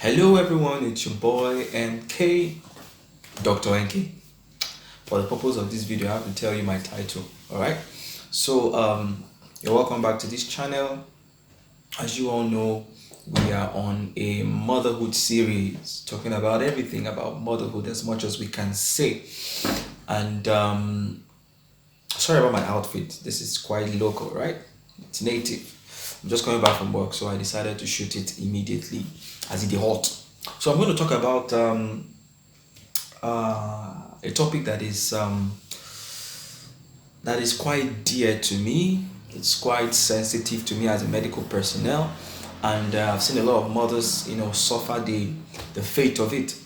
Hello everyone, it's your boy NK, Dr. NK. For the purpose of this video, I have to tell you my title, alright? So, you're welcome back to this channel. As you all know, we are on a motherhood series, talking about everything about motherhood as much as we can say. And, sorry about my outfit, this is quite local, right? It's native. I'm just coming back from work, so I decided to shoot it immediately as it is hot. So I'm going to talk about a topic that is quite dear to me. It's quite sensitive to me as a medical personnel, and I've seen a lot of mothers, suffer the fate of it.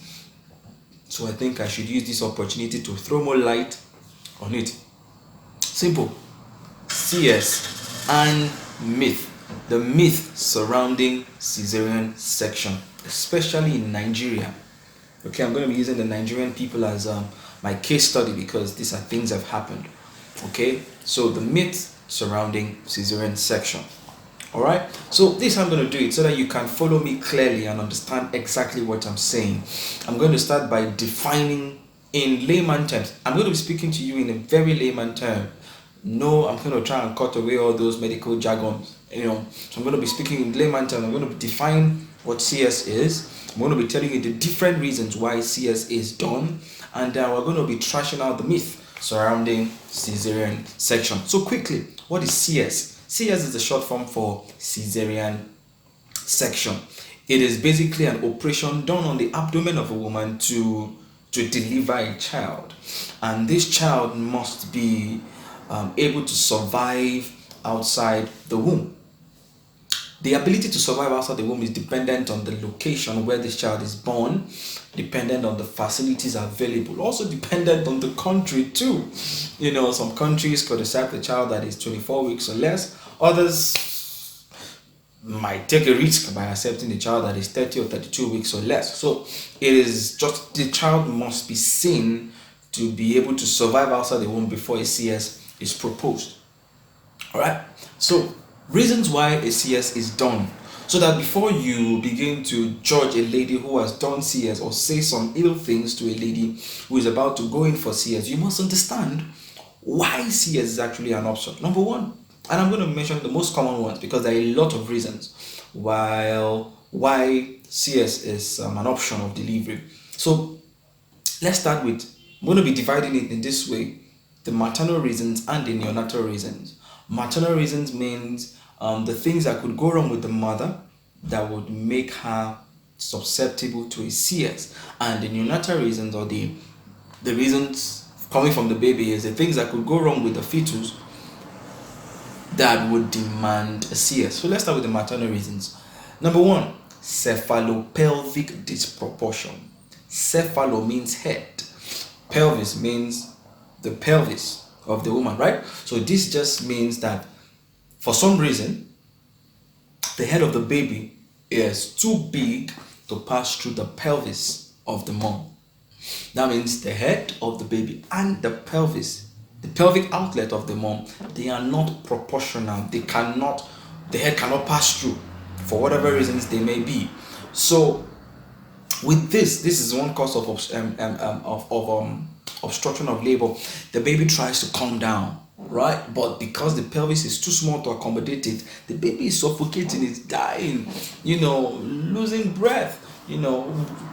So I think I should use this opportunity to throw more light on it. Simple. CS and myth. The myth surrounding Caesarean section, especially in Nigeria. Okay, I'm going to be using the Nigerian people as my case study because these are things that have happened. Okay, so the myth surrounding Caesarean section. All right, so this I'm going to do it so that you can follow me clearly and understand exactly what I'm saying. I'm going to start by defining in layman terms. I'm going to be speaking to you in a very layman term. No, I'm going to try and cut away all those medical jargons. So I'm going to be speaking in layman terms. I'm going to define what CS is. I'm going to be telling you the different reasons why CS is done, and we're going to be trashing out the myth surrounding Caesarean section. So quickly, what is CS? CS is the short form for Caesarean section. It is basically an operation done on the abdomen of a woman to deliver a child, and this child must be able to survive outside the womb. The ability to survive outside the womb is dependent on the location where this child is born, dependent on the facilities available, also dependent on the country too. Some countries could accept a child that is 24 weeks or less. Others might take a risk by accepting a child that is 30 or 32 weeks or less. So it is just the child must be seen to be able to survive outside the womb before a CS is proposed. All right, so reasons why a CS is done, so that before you begin to judge a lady who has done CS or say some ill things to a lady who is about to go in for CS, you must understand why CS is actually an option. Number one, and I'm going to mention the most common ones because there are a lot of reasons why CS is an option of delivery. So let's start with, I'm going to be dividing it in this way: the maternal reasons and the neonatal reasons. Maternal reasons means the things that could go wrong with the mother that would make her susceptible to a CS, and the neonatal reasons, or the reasons coming from the baby, is the things that could go wrong with the fetus that would demand a CS. So let's start with the maternal reasons. Number one, cephalopelvic disproportion. Cephalo means head, pelvis means the pelvis of the woman, right? So this just means that for some reason the head of the baby is too big to pass through the pelvis of the mom. That means the head of the baby and the pelvis, the pelvic outlet of the mom, they are not proportional. The head cannot pass through for whatever reasons they may be. So with this is one cause of obstruction of labor. The baby tries to come down, right? But because the pelvis is too small to accommodate it, the baby is suffocating, it's dying, losing breath,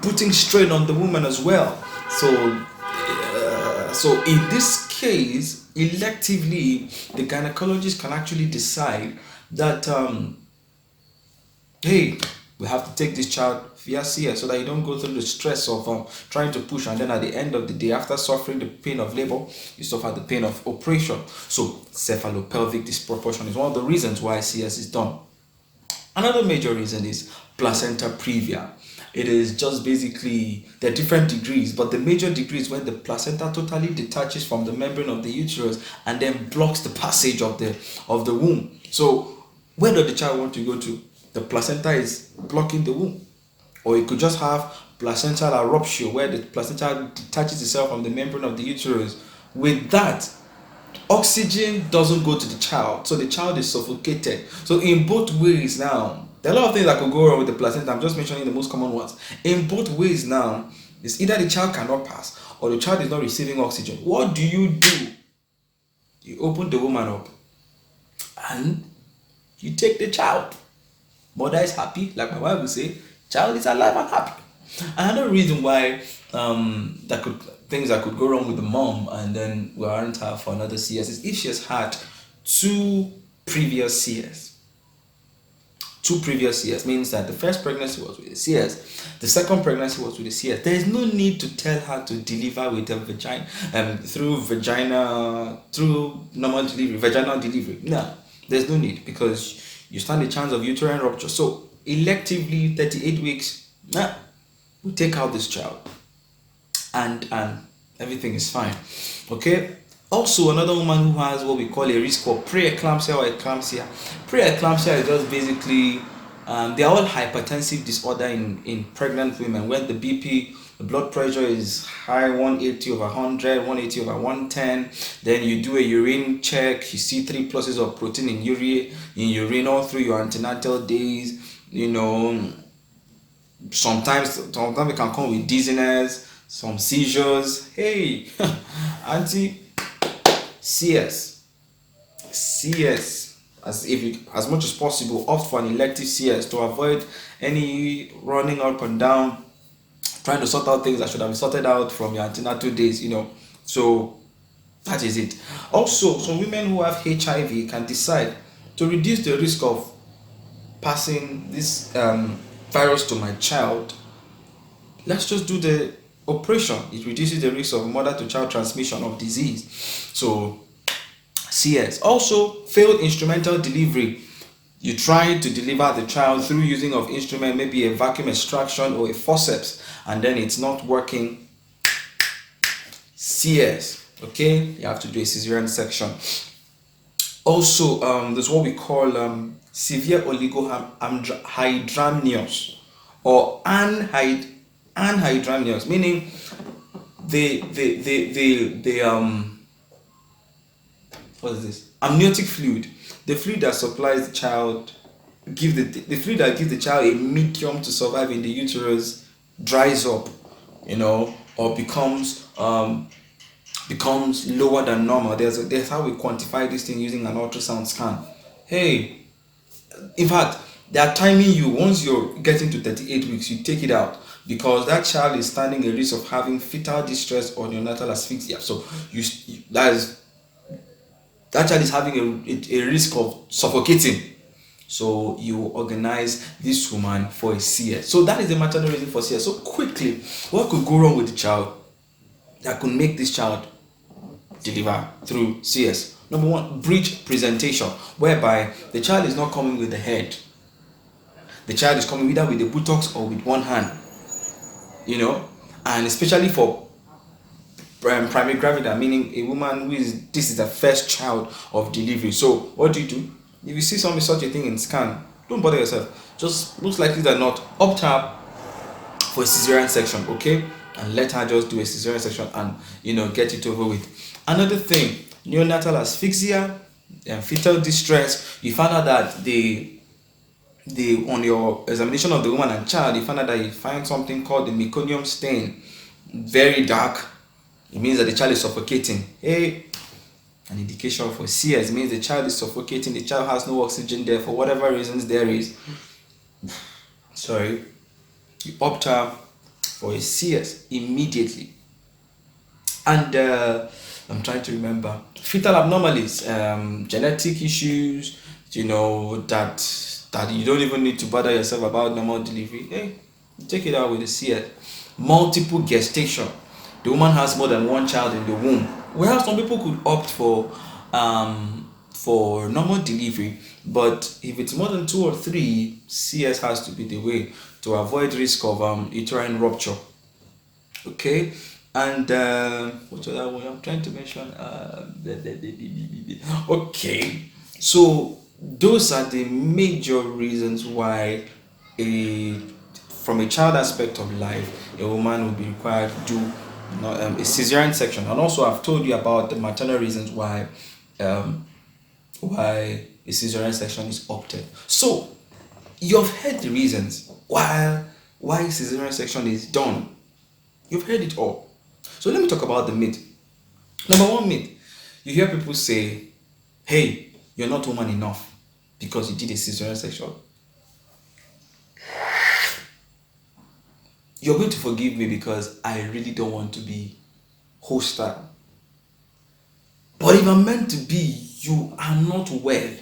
putting strain on the woman as well. So in this case, electively, the gynecologist can actually decide that hey, we have to take this child via CS so that you don't go through the stress of trying to push, and then at the end of the day, after suffering the pain of labor, you suffer the pain of operation. So cephalopelvic disproportion is one of the reasons why CS is done. Another major reason is placenta previa. It is just basically, there are different degrees, but the major degree is when the placenta totally detaches from the membrane of the uterus and then blocks the passage of the womb. So where does the child want to go to? The placenta is blocking the womb. Or you could just have placental rupture, where the placenta detaches itself from the membrane of the uterus. With that, oxygen doesn't go to the child, so the child is suffocated. So in both ways now, There are a lot of things that could go wrong with the placenta. I'm just mentioning the most common ones. In both ways now, it's either the child cannot pass or the child is not receiving oxygen. What do? You open the woman up and you take the child. Mother is happy, like my wife will say, child is alive and happy. Another reason why things that could go wrong with the mom and then we aren't her for another CS is if she has had two previous CS. Two previous CS means that the first pregnancy was with a CS, the second pregnancy was with a CS. There is no need to tell her to deliver with a vagina, through normal delivery, vaginal delivery. No, there's no need, because you stand a chance of uterine rupture. So electively, 38 weeks, we take out this child, and everything is fine. Okay. Also, another woman who has what we call a risk for preeclampsia or eclampsia. Preeclampsia is just basically they are all hypertensive disorder in pregnant women, where the BP, the blood pressure is high, 180 over 100, 180 over 110. Then you do a urine check, you see 3 pluses of protein in urine all through your antenatal days. You know, sometimes it can come with dizziness, some seizures. Hey, auntie. CS, as much as possible, opt for an elective CS to avoid any running up and down, trying to sort out things that should have been sorted out from your antenatal days, So that is it. Also, some women who have HIV can decide to reduce the risk of passing this virus to my child. Let's just do the operation. It reduces the risk of mother to child transmission of disease. So CS. Also, failed instrumental delivery. You try to deliver the child through using of instrument, maybe a vacuum extraction or a forceps, and then it's not working. CS. Okay, you have to do a cesarean section. Also, there's what we call severe oligohydramnios or anhydramnios, meaning the what is this? Amniotic fluid, the fluid that supplies the child, the fluid that gives the child a medium to survive in the uterus, dries up, or becomes lower than normal. There's how we quantify this thing using an ultrasound scan. Hey, in fact, they are timing you. Once you're getting to 38 weeks, you take it out, because that child is standing a risk of having fetal distress or neonatal asphyxia. So that child is having a risk of suffocating. So you organize this woman for a CS. So that is the maternal reason for CS. So quickly, what could go wrong with the child that could make this child deliver through CS? Number one, breech presentation, whereby the child is not coming with the head. The child is coming either with the buttocks or with one hand. And especially for primary gravida, meaning a woman this is the first child of delivery. So what do? If you see such a thing in scan, don't bother yourself. Just most likely than not, opt her for a cesarean section, okay? And let her just do a cesarean section and get it over with. Another thing, neonatal asphyxia and fetal distress. You find out that on your examination of the woman and child, you find out that you find something called the meconium stain, very dark. It means that the child is suffocating. Hey, an indication for CS means the child is suffocating. The child has no oxygen there for whatever reasons there is. Sorry, you opt her for a CS immediately. And I'm trying to remember fetal abnormalities, genetic issues. That you don't even need to bother yourself about normal delivery. Hey, take it out with a CS. Multiple gestation. The woman has more than one child in the womb. Well, some people could opt for normal delivery, but if it's more than 2 or 3, CS has to be the way to avoid risk of uterine rupture. Okay, and what's that one I'm trying to mention? Okay, so those are the major reasons why from a child aspect of life, a woman will be required to do a cesarean section. And also I've told you about the maternal reasons why a cesarean section is opted. So You've heard the reasons why cesarean section is done. You've heard it all. So let me talk about the myth. Number one myth. You hear people say, hey, you're not woman enough because you did a cesarean section. You're going to forgive me because I really don't want to be hostile. But if I'm meant to be, you are not well.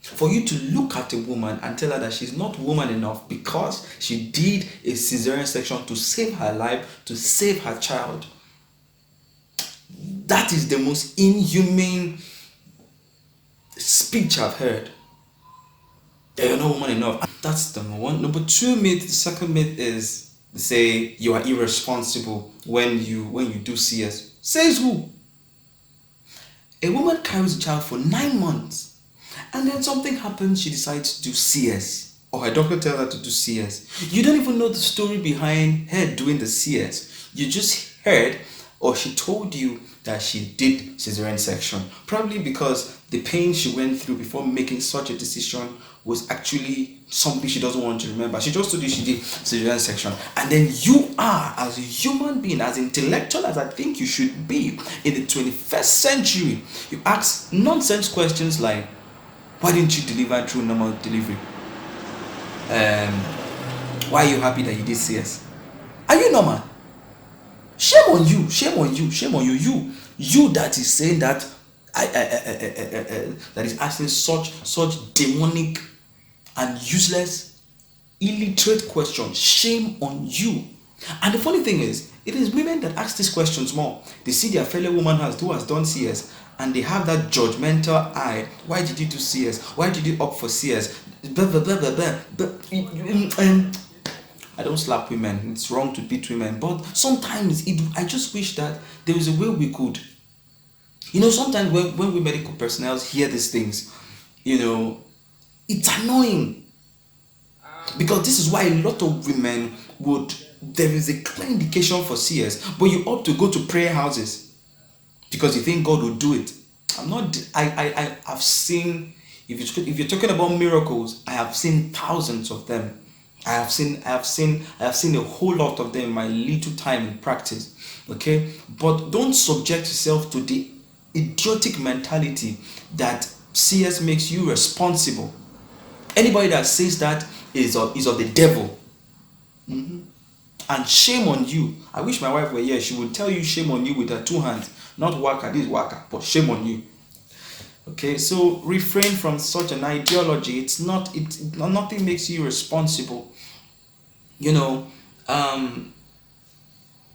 For you to look at a woman and tell her that she's not woman enough because she did a cesarean section to save her life, to save her child. That is the most inhumane speech I've heard. That you're not woman enough. That's number one. Number two myth, the second myth is they say you are irresponsible when you do CS. Says who? A woman carries a child for 9 months. And then something happens, she decides to do CS. Or her doctor tells her to do CS. You don't even know the story behind her doing the CS. You just heard, or she told you that she did cesarean section. Probably because the pain she went through before making such a decision was actually something she doesn't want to remember. She just told you she did cesarean section. And then you are, as a human being, as intellectual as I think you should be in the 21st century, you ask nonsense questions like, why didn't you deliver through normal delivery? Why are you happy that you did CS? Are you normal? Shame on you, shame on you, shame on you. You that is saying that that is asking such demonic and useless, illiterate questions. Shame on you. And the funny thing is, it is women that ask these questions more. They see their fellow woman who has done CS, and they have that judgmental eye. Why did you do CS? Why did you opt for CS? Blah, blah, blah, blah, blah. I don't slap women. It's wrong to beat women. But sometimes I just wish that there was a way we could. Sometimes when we medical personnel hear these things, it's annoying. Because this is why a lot of women there is a clear indication for CS, but you opt to go to prayer houses because you think God will do it. I've seen, if you're talking about miracles, I have seen thousands of them. I have seen a whole lot of them in my little time in practice. Okay, but don't subject yourself to the idiotic mentality that CS makes you responsible. Anybody that says that is of the devil. And shame on you. I wish my wife were here. She would tell you shame on you with her two hands. Not waka, this waka, but shame on you. Okay, so refrain from such an ideology. Nothing makes you responsible. In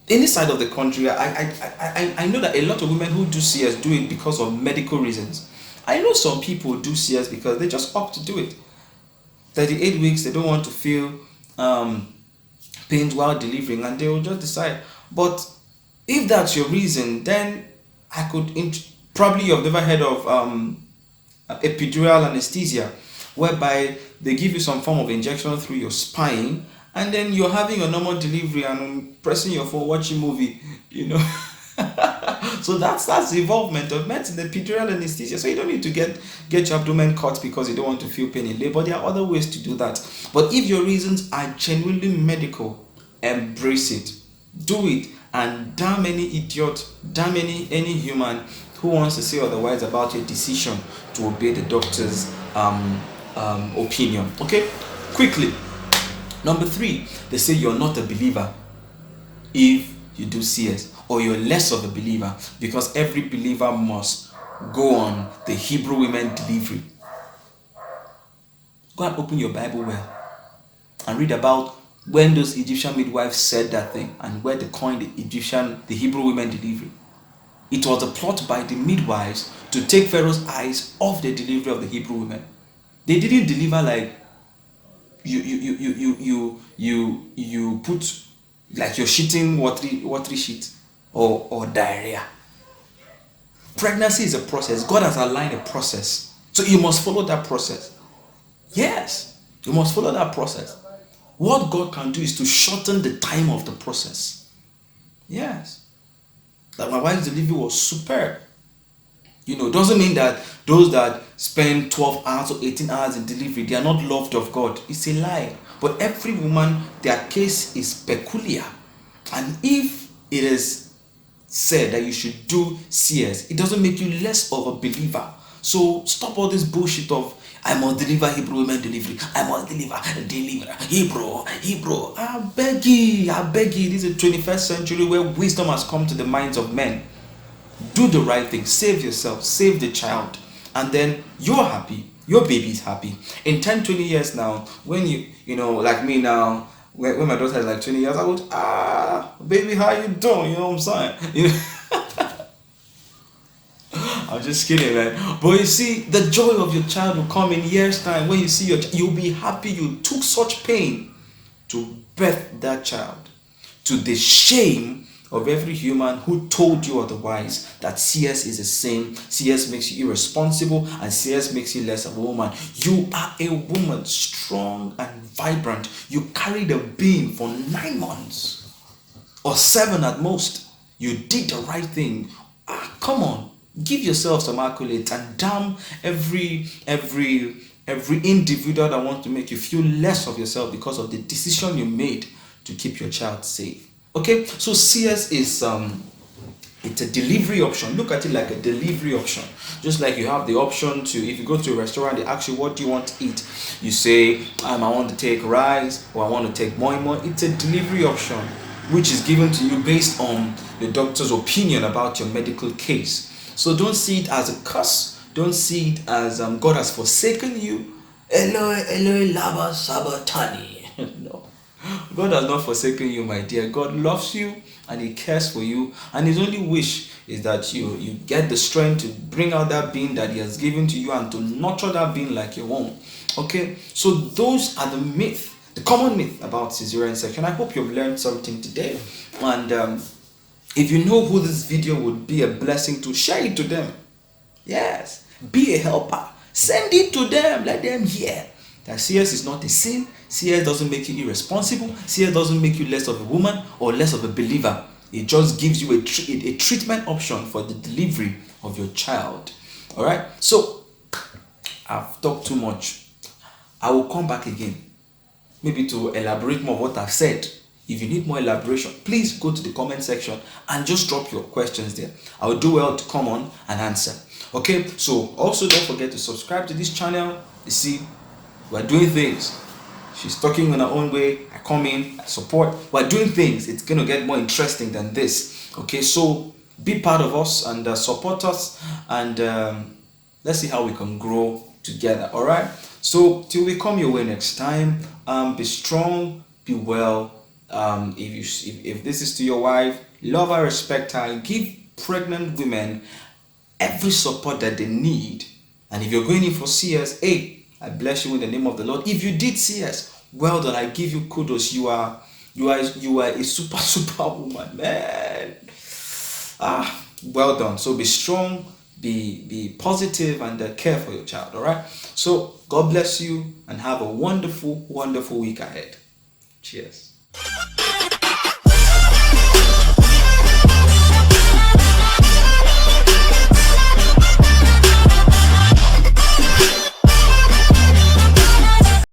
this side of the country, I know that a lot of women who do CS do it because of medical reasons. I know some people do CS because they just opt to do it. 38 weeks, they don't want to feel pains while delivering, and they will just decide. But if that's your reason, then I could probably you've never heard of epidural anesthesia, whereby they give you some form of injection through your spine, and then you're having a normal delivery and pressing your phone, watching movie, So that's the involvement of medicine, the epidural anesthesia. So you don't need to get your abdomen cut because you don't want to feel pain in labor. There are other ways to do that. But if your reasons are genuinely medical, embrace it, do it, and damn any idiot, damn any human who wants to say otherwise about your decision to obey the doctor's opinion. Okay, quickly. Number 3, they say you're not a believer if you do CS, or you're less of a believer because every believer must go on the Hebrew women delivery. Go and open your Bible well and read about when those Egyptian midwives said that thing and where they coined the Hebrew women delivery. It was a plot by the midwives to take Pharaoh's eyes off the delivery of the Hebrew women. They didn't deliver like you put like you're shitting watery shit or diarrhea. Pregnancy is a process. God has aligned a process, so you must follow that process. Yes, you must follow that process. What God can do is to shorten the time of the process. Yes, like my wife's delivery was superb. Doesn't mean that those that spend 12 hours or 18 hours in delivery, they are not loved of God. It's a lie. But every woman, their case is peculiar. And if it is said that you should do CS, it doesn't make you less of a believer. So stop all this bullshit of I must deliver Hebrew women delivery. I must deliver Hebrew. I beg you. This is the 21st century where wisdom has come to the minds of men. Do the right thing. Save yourself. Save the child. And then you're happy. Your baby is happy. In 10, 20 years now, when like me now, when my daughter is like 20 years, I would, baby, how you doing? You know what I'm saying? I'm just kidding, man. But you see, the joy of your child will come in years' time. When you see you'll be happy you took such pain to birth that child. To the shame of every human who told you otherwise, that CS is a sin, CS makes you irresponsible, and CS makes you less of a woman. You are a woman, strong and vibrant. You carried a being for 9 months or 7 at most. You did the right thing. Come on, give yourself some accolades, and damn every individual that wants to make you feel less of yourself because of the decision you made to keep your child safe. Okay, so CS is it's a delivery option. Look at it like a delivery option. Just like you have the option to, if you go to a restaurant, they ask you what do you want to eat. You say, I want to take rice, or I want to take moi moi. It's a delivery option which is given to you based on the doctor's opinion about your medical case. So don't see it as a curse. Don't see it as God has forsaken you. Eloi, Eloi, lama sabachthani. No. God has not forsaken you, my dear. God loves you and He cares for you, and His only wish is that you get the strength to bring out that being that He has given to you and to nurture that being like your own. Okay, so those are the common myth about cesarean section. I hope you've learned something today, and if you know who this video would be a blessing to, share it to them. Yes, be a helper. Send it to them. Let them hear that CS is not a sin. CS doesn't make you irresponsible. CS doesn't make you less of a woman or less of a believer. It just gives you a treatment option for the delivery of your child. All right. So I've talked too much. I will come back again, maybe to elaborate more what I've said. If you need more elaboration, please go to the comment section and just drop your questions there. I will do well to come on and answer. Okay, so also don't forget to subscribe to this channel. You see, we're doing things. She's talking in her own way. I come in, I support. We're doing things. It's going to get more interesting than this. Okay, so be part of us and support us, and let's see how we can grow together. All right, so till we come your way next time, be strong, be well. If this is to your wife, love her, respect her, and give pregnant women every support that they need. And if you're going in for CS, hey, I bless you in the name of the Lord. If you did CS, well done. I give you kudos. You are a super woman, man. Well done. So be strong, be positive, and care for your child. All right. So God bless you and have a wonderful week ahead. Cheers.